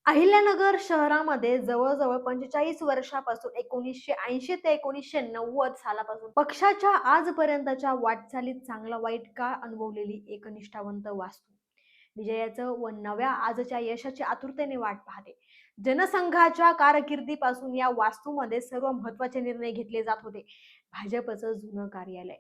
अहिल्यानगर शहरामध्ये जवळजवळ 45 वर्षापासून 1980 ते 1990 सालापासून पक्षाच्या आजपर्यंतच्या वाटचालीत चांगला वाईट काळ अनुभवलेली एक निष्ठावंत वास्तू विजयाचं व नव्या आजच्या यशाची आतुरतेने वाट पाहते. जनसंघाच्या कारकिर्दीपासून या वास्तूमध्ये सर्व महत्वाचे निर्णय घेतले जात होते. भाजपचं जुनं कार्यालय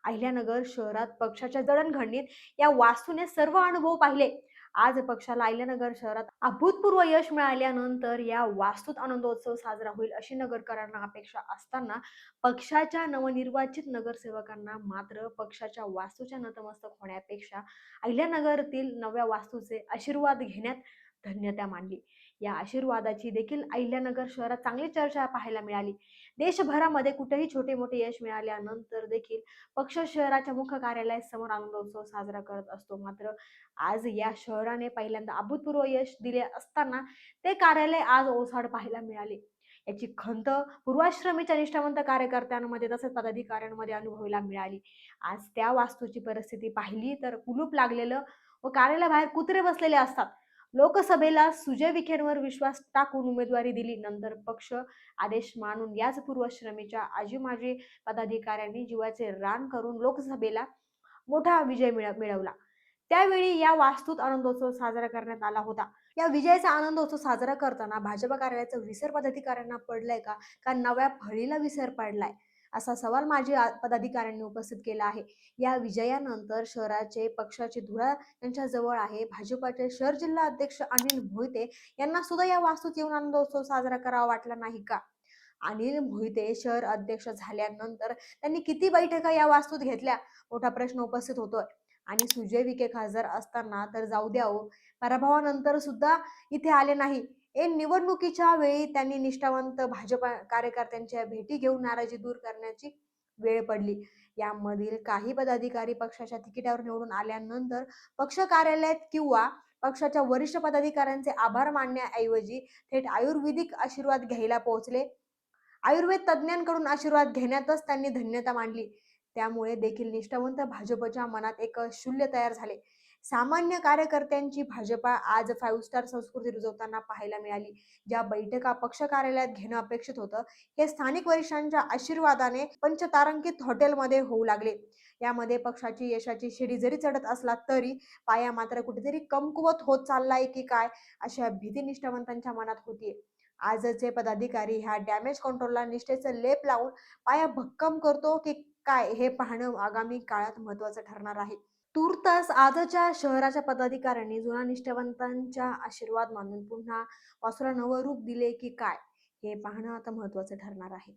अहिल्यानगर शहरात पक्षाच्या जडणघडणीत या वास्तूने सर्व अनुभव पाहिले. आज पक्षाला अहिल्यानगर शहरात अभूतपूर्व यश मिळाल्यानंतर या वास्तूत आनंदोत्सव साजरा होईल अशी नगरकरांना अपेक्षा असताना पक्षाच्या नवनिर्वाचित नगरसेवकांना मात्र पक्षाच्या वास्तूच्या नतमस्तक होण्यापेक्षा अहिल्यानगरतील नव्या वास्तूचे आशीर्वाद घेण्यात धन्यता मानली. या आशीर्वादाची देखील अहिल्यानगर शहरात चांगली चर्चा पाहायला मिळाली. देशभरामध्ये कुठेही छोटे मोठे यश मिळाल्यानंतर देखील पक्ष शहराच्या मुख्य कार्यालयासमोर आनंदोत्सव साजरा करत असतो. मात्र आज या शहराने पहिल्यांदा अभूतपूर्व यश दिले असताना ते कार्यालय आज ओसाड पाहायला मिळाले. याची खंत पूर्वाश्रमीच्या निष्ठावंत कार्यकर्त्यांमध्ये तसेच पदाधिकाऱ्यांमध्ये अनुभवायला मिळाली. आज त्या वास्तूची परिस्थिती पाहिली तर कुलूप लागलेलं व कार्यालयाबाहेर कुत्रे बसलेले असतात. लोकसभेला सुजय विखेंवर विश्वास टाकून उमेदवारी दिली. नंतर पक्ष आदेश मानून याच पूर्वाश्रमीच्या आजी माजी पदाधिकाऱ्यांनी जीवाचे रान करून लोकसभेला मोठा विजय मिळवला. त्यावेळी या वास्तूत आनंदोत्सव साजरा करण्यात आला होता. या विजयाचा आनंदोत्सव साजरा करताना भाजप कार्यालयाचा विसर पदाधिकाऱ्यांना पडलाय का नव्या फळीला विसर पडलाय असा सवाल माजी पदाधिकाऱ्यांनी उपस्थित केला आहे. या विजयानंतर शहराचे पक्षाचे धुरा यांच्या जवळ आहे. भाजपाचे शहर जिल्हा अध्यक्ष अनिल मोहिते यांना सुद्धा या वास्तूत येऊन आनंदोत्सव साजरा करावा वाटला नाही का? अनिल मोहिते शहर अध्यक्ष झाल्यानंतर त्यांनी किती बैठका या वास्तूत घेतल्या मोठा प्रश्न उपस्थित होतोय. आणि सुजय विखे खासदार असताना तर जाऊ द्या हो, पराभवानंतर सुद्धा इथे आले नाही. निवडणुकीच्या वेळी त्यांनी निष्ठावंत भाजप कार्यकर्त्यांच्या भेटी घेऊन नाराजी दूर करण्याची वेळ पडली. यामधील काही पदाधिकारी पक्षाच्या तिकिटावर निवडून आल्यानंतर पक्ष कार्यालयात किंवा पक्षाच्या वरिष्ठ पदाधिकाऱ्यांचे आभार मानण्याऐवजी थेट आयुर्वेदिक आशीर्वाद घ्यायला पोहोचले. आयुर्वेद तज्ज्ञांकडून आशीर्वाद घेण्यातच त्यांनी धन्यता मानली. त्यामुळे देखील निष्ठावंत भाजपच्या मनात एक शूल्य तयार झाले. सामान्य कार्यकर्त्यांची भाजपा आज 5 स्टार संस्कृती रुजवताना पाहायला मिळाली. ज्या बैठका पक्ष कार्यालयात घेणं अपेक्षित होतं, हे स्थानिक वरिष्ठांच्या आशीर्वादाने पंचतारांकित हॉटेलमध्ये होऊ लागले. यामध्ये पक्षाची यशाची शिडी जरी चढत असला तरी पाया मात्र कुठेतरी कमकुवत होत चाललाय की काय अशा भीती निष्ठावंतांच्या मनात होतीये. आजचे पदाधिकारी ह्या डॅमेज कंट्रोलला निष्ठेचं लेप लावून पाया भक्कम करतो की काय हे पाहणं आगामी काळात महत्वाचं ठरणार आहे. तूर्तास आजच्या शहराच्या पदाधिकाऱ्यांनी जुना निष्ठावंतांचा आशीर्वाद मानून पुन्हा वासूला नवं रूप दिले की काय हे पाहणं आता महत्वाचं ठरणार आहे.